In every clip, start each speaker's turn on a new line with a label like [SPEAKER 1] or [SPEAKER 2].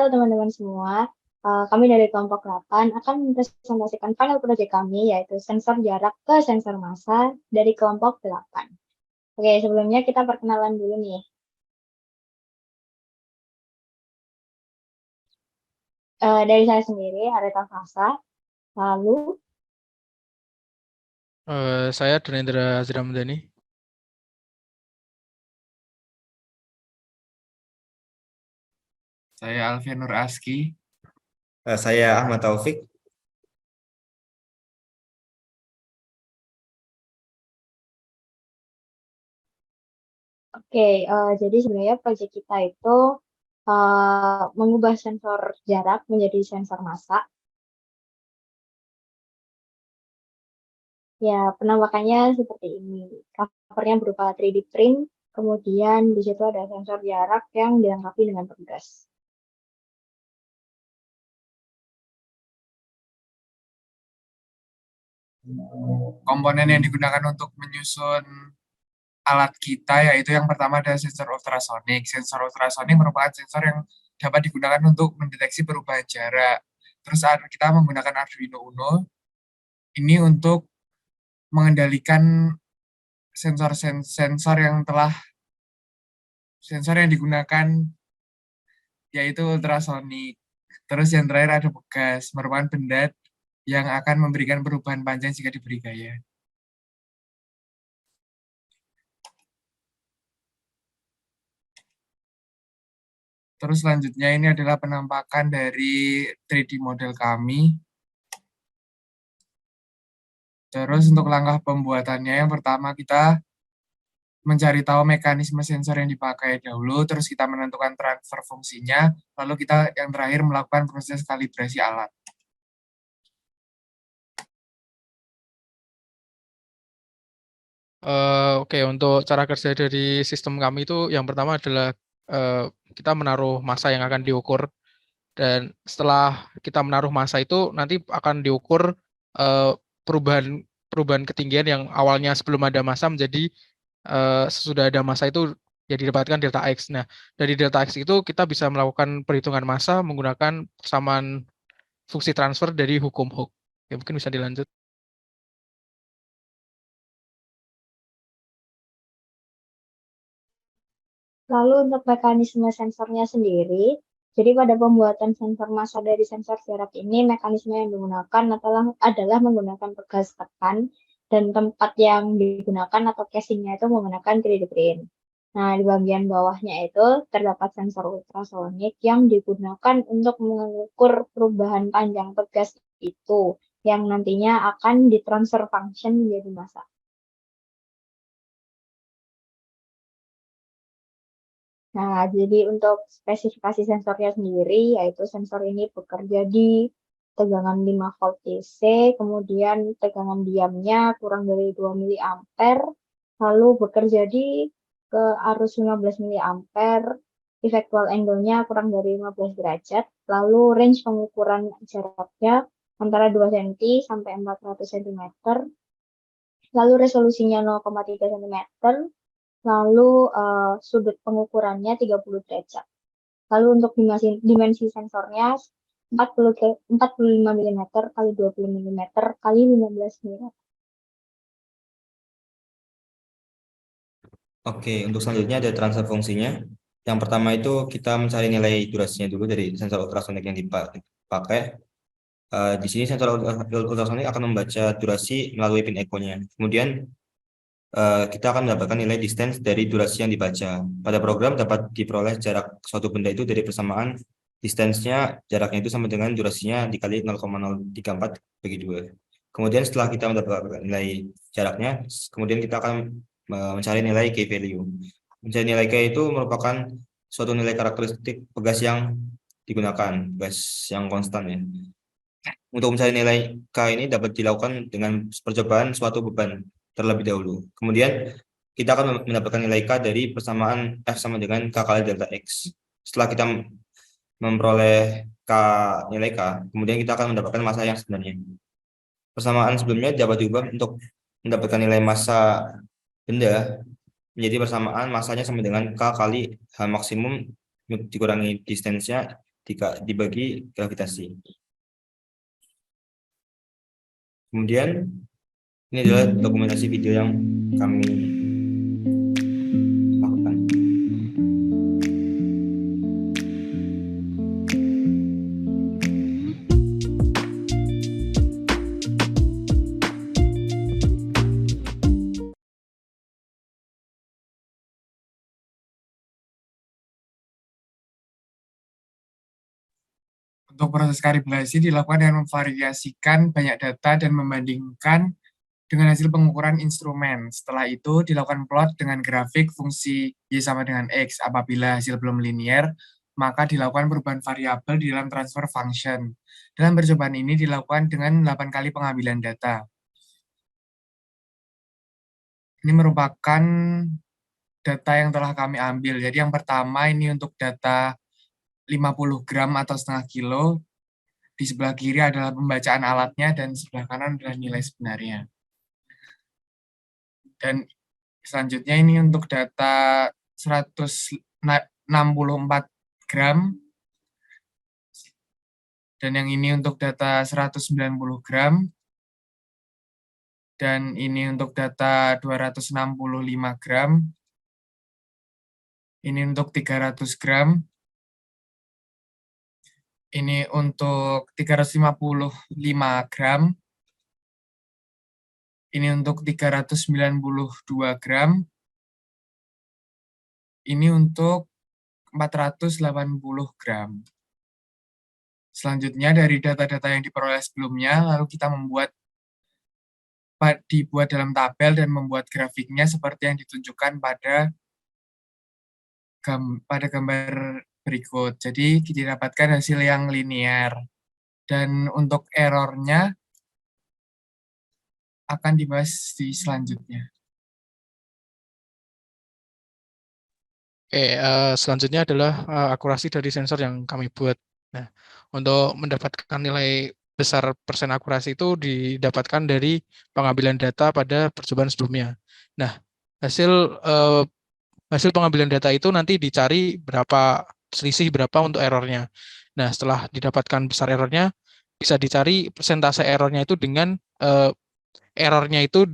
[SPEAKER 1] Halo teman-teman semua, kami dari kelompok 8 akan mempresentasikan panel proyek kami, yaitu sensor jarak ke sensor massa dari kelompok 8. Oke, sebelumnya kita perkenalan dulu nih. Dari saya sendiri, Areta Fasa, lalu
[SPEAKER 2] Saya Dhanendra Azramdhani.
[SPEAKER 3] Saya Alfian Nur Aski.
[SPEAKER 4] Saya Ahmad Taufik.
[SPEAKER 1] Oke, jadi sebenarnya proyek kita itu mengubah sensor jarak menjadi sensor massa. Ya, penampakannya seperti ini. Covernya berupa 3D print, kemudian di situ ada sensor jarak yang dilengkapi dengan pegas.
[SPEAKER 3] Komponen yang digunakan untuk menyusun alat kita yaitu yang pertama ada sensor ultrasonik. Sensor ultrasonik merupakan sensor yang dapat digunakan untuk mendeteksi perubahan jarak. Terus kita menggunakan Arduino Uno ini untuk mengendalikan sensor yang digunakan yaitu ultrasonik. Terus yang terakhir ada pegas, merupakan benda yang akan memberikan perubahan panjang jika diberi gaya. Terus selanjutnya ini adalah penampakan dari 3D model kami. Terus untuk langkah pembuatannya, yang pertama kita mencari tahu mekanisme sensor yang dipakai dahulu, terus kita menentukan transfer fungsinya, lalu kita yang terakhir melakukan proses kalibrasi alat.
[SPEAKER 2] Oke, untuk cara kerja dari sistem kami itu yang pertama adalah kita menaruh massa yang akan diukur, dan setelah kita menaruh massa itu nanti akan diukur perubahan ketinggian yang awalnya sebelum ada massa menjadi sesudah ada massa itu ya didapatkan delta X. Nah, dari delta X itu kita bisa melakukan perhitungan massa menggunakan persamaan fungsi transfer dari hukum Hooke. Ya, mungkin bisa dilanjut.
[SPEAKER 1] Lalu untuk mekanisme sensornya sendiri, jadi pada pembuatan sensor massa dari sensor jarak ini, mekanisme yang digunakan adalah menggunakan pegas tekan, dan tempat yang digunakan atau casingnya itu menggunakan 3D print. Nah, di bagian bawahnya itu terdapat sensor ultrasonik yang digunakan untuk mengukur perubahan panjang pegas itu, yang nantinya akan ditransfer function menjadi massa. Nah, jadi untuk spesifikasi sensornya sendiri, yaitu sensor ini bekerja di tegangan 5 volt DC, kemudian tegangan diamnya kurang dari 2 mA, lalu bekerja di ke arus 15 mA, effectual angle-nya kurang dari 15 derajat, lalu range pengukuran jaraknya antara 2 cm sampai 400 cm, lalu resolusinya 0,3 cm, lalu sudut pengukurannya 30 derajat. Lalu untuk dimensi sensornya 45 mm kali 20 mm kali 15 mm.
[SPEAKER 4] Oke, untuk selanjutnya ada transfer fungsinya. Yang pertama itu kita mencari nilai durasinya dulu dari sensor ultrasonik yang dipakai. Di sini sensor ultrasonik akan membaca durasi melalui pin echo-nya. Kemudian kita akan mendapatkan nilai distance dari durasi yang dibaca. Pada program dapat diperoleh jarak suatu benda itu dari persamaan distance-nya, jaraknya itu sama dengan durasinya dikali 0,034 bagi 2. Kemudian setelah kita mendapatkan nilai jaraknya, kemudian kita akan mencari nilai key value. Mencari nilai key itu merupakan suatu nilai karakteristik pegas yang digunakan, pegas yang konstan ya. Untuk mencari nilai K ini dapat dilakukan dengan percobaan suatu beban terlebih dahulu. Kemudian kita akan mendapatkan nilai K dari persamaan F sama dengan K kali delta X. Setelah kita memperoleh nilai K, kemudian kita akan mendapatkan massa yang sebenarnya. Persamaan sebelumnya dapat diubah untuk mendapatkan nilai massa benda menjadi persamaan massanya sama dengan K kali H maksimum dikurangi distance-nya dibagi gravitasi. Kemudian ini adalah dokumentasi video yang kami lakukan.
[SPEAKER 3] Untuk proses kalibrasi dilakukan dengan memvariasikan banyak data dan membandingkan dengan hasil pengukuran instrumen. Setelah itu dilakukan plot dengan grafik fungsi Y sama dengan X. Apabila hasil belum linier, maka dilakukan perubahan variabel di dalam transfer function. Dalam percobaan ini dilakukan dengan 8 kali pengambilan data. Ini merupakan data yang telah kami ambil. Jadi yang pertama ini untuk data 50 gram atau setengah kilo. Di sebelah kiri adalah pembacaan alatnya dan sebelah kanan adalah nilai sebenarnya. Dan selanjutnya ini untuk data 164 gram. Dan yang ini untuk data 190 gram. Dan ini untuk data 265 gram. Ini untuk 300 gram. Ini untuk 355 gram. Ini untuk 392 gram. Ini untuk 480 gram. Selanjutnya dari data-data yang diperoleh sebelumnya, lalu kita dibuat dalam tabel dan membuat grafiknya seperti yang ditunjukkan pada gambar berikut. Jadi didapatkan hasil yang linear. Dan untuk errornya akan dibahas di selanjutnya.
[SPEAKER 2] Oke, selanjutnya adalah akurasi dari sensor yang kami buat. Nah, untuk mendapatkan nilai besar persen akurasi itu didapatkan dari pengambilan data pada percobaan sebelumnya. Nah, hasil pengambilan data itu nanti dicari selisih berapa untuk errornya. Nah, setelah didapatkan besar errornya, bisa dicari persentase errornya itu dengan errornya itu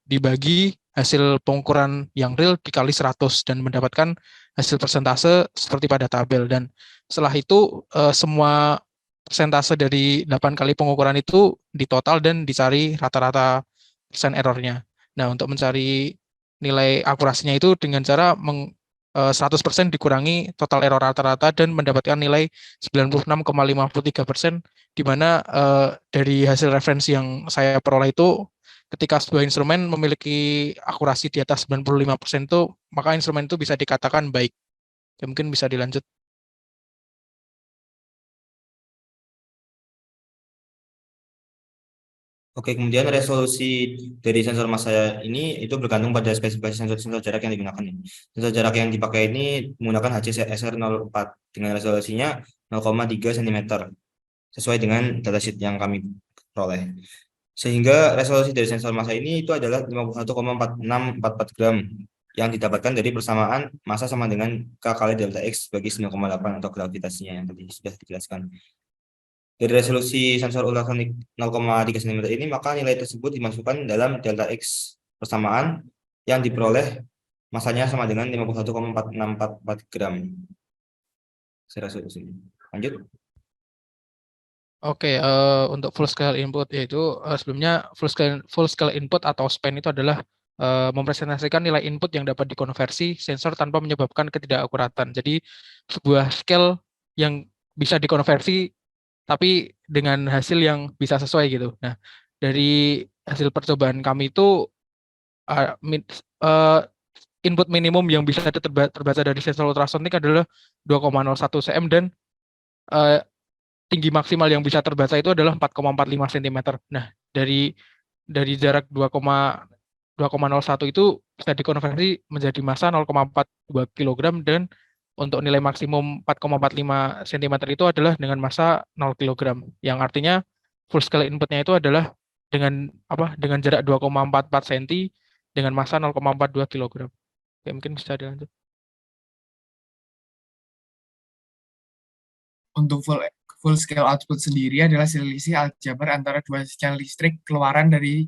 [SPEAKER 2] dibagi hasil pengukuran yang real dikali 100 dan mendapatkan hasil persentase seperti pada tabel. Dan setelah itu semua persentase dari 8 kali pengukuran itu ditotal dan dicari rata-rata persen errornya. Nah, untuk mencari nilai akurasinya itu dengan cara 100% dikurangi total error rata-rata dan mendapatkan nilai 96,53%, di mana dari hasil referensi yang saya peroleh itu ketika sebuah instrumen memiliki akurasi di atas 95% itu, maka instrumen itu bisa dikatakan baik. Ya, mungkin bisa dilanjut.
[SPEAKER 4] Oke, kemudian resolusi dari sensor massa ini itu bergantung pada spesifikasi sensor jarak yang digunakan. Sensor jarak yang dipakai ini menggunakan HC-SR04 dengan resolusinya 0,3 cm sesuai dengan datasheet yang kami peroleh. Sehingga resolusi dari sensor massa ini itu adalah 51,4644 gram yang didapatkan dari persamaan massa sama dengan K kali delta X bagi 9,8 atau gravitasinya yang tadi sudah dijelaskan. Dari resolusi sensor ultrasonik 0,3 cm ini, maka nilai tersebut dimasukkan dalam delta X persamaan yang diperoleh masanya sama dengan 51,4644 gram. Saya resolusi. Lanjut.
[SPEAKER 2] Oke, untuk full scale input yaitu sebelumnya full scale input atau span itu adalah mempresentasikan nilai input yang dapat dikonversi sensor tanpa menyebabkan ketidakakuratan. Jadi sebuah scale yang bisa dikonversi tapi dengan hasil yang bisa sesuai gitu. Nah, dari hasil percobaan kami itu input minimum yang bisa terbaca dari sensor ultrasonik adalah 2,01 cm dan tinggi maksimal yang bisa terbaca itu adalah 4,45 cm. Nah, dari jarak 2,01 itu bisa dikonversi menjadi massa 0,42 kg dan untuk nilai maksimum 4,45 cm itu adalah dengan massa 0 kg. Yang artinya full scale inputnya itu adalah dengan jarak 2,44 cm dengan massa 0,42 kg. Oke, mungkin bisa dilanjut.
[SPEAKER 3] untuk full scale output sendiri adalah selisih aljabar antara dua sinyal listrik keluaran dari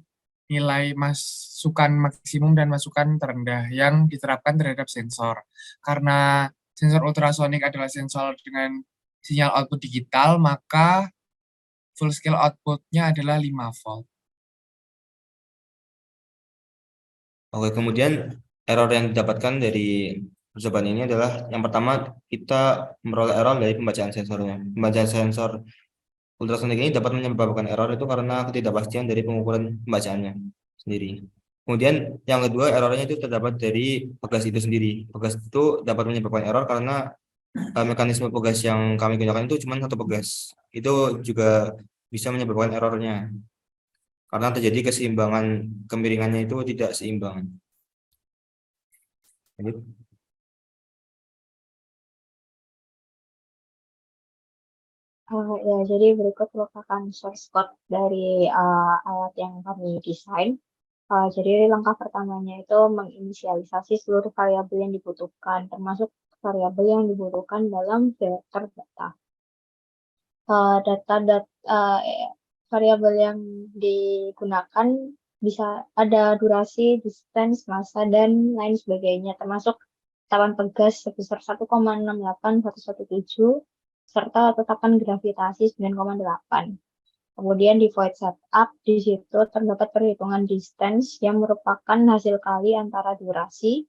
[SPEAKER 3] nilai masukan maksimum dan masukan terendah yang diterapkan terhadap sensor. Karena sensor ultrasonik adalah sensor dengan sinyal output digital, maka full scale output-nya adalah 5 volt.
[SPEAKER 4] Oke, kemudian error yang didapatkan dari percobaan ini adalah yang pertama kita memperoleh error dari pembacaan sensornya. Pembacaan sensor ultrasonik ini dapat menyebabkan error itu karena ketidakpastian dari pengukuran pembacaannya sendiri. Kemudian yang kedua errornya itu terdapat dari pegas itu sendiri. Pegas itu dapat menyebabkan error karena mekanisme pegas yang kami gunakan itu cuma satu pegas. Itu juga bisa menyebabkan errornya karena terjadi keseimbangan kemiringannya itu tidak seimbang. Lanjut.
[SPEAKER 1] Ya, jadi berikut merupakan source code dari alat yang kami desain. Jadi langkah pertamanya itu menginisialisasi seluruh variabel yang dibutuhkan, termasuk variabel yang dibutuhkan dalam vektor data. Variabel yang digunakan bisa ada durasi, distance, massa, dan lain sebagainya, termasuk tetapan pegas sebesar 1,68117 serta tetapan gravitasi 9,8. Kemudian di void setup, di situ terdapat perhitungan distance yang merupakan hasil kali antara durasi,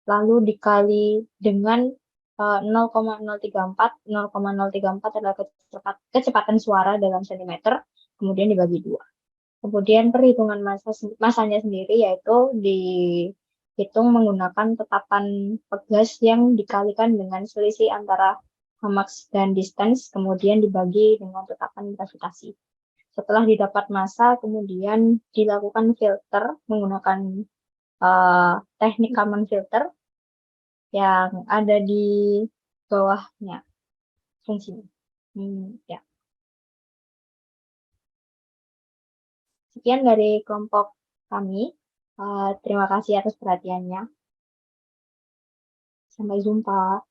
[SPEAKER 1] lalu dikali dengan 0,034. 0,034 adalah kecepatan suara dalam sentimeter, kemudian dibagi 2. Kemudian perhitungan masanya sendiri yaitu dihitung menggunakan tetapan pegas yang dikalikan dengan selisih antara max dan distance, kemudian dibagi dengan tetapan gravitasi. Setelah didapat massa, kemudian dilakukan filter menggunakan teknik Kalman filter yang ada di bawahnya fungsinya. Ya. Sekian dari kelompok kami. Terima kasih atas perhatiannya. Sampai jumpa.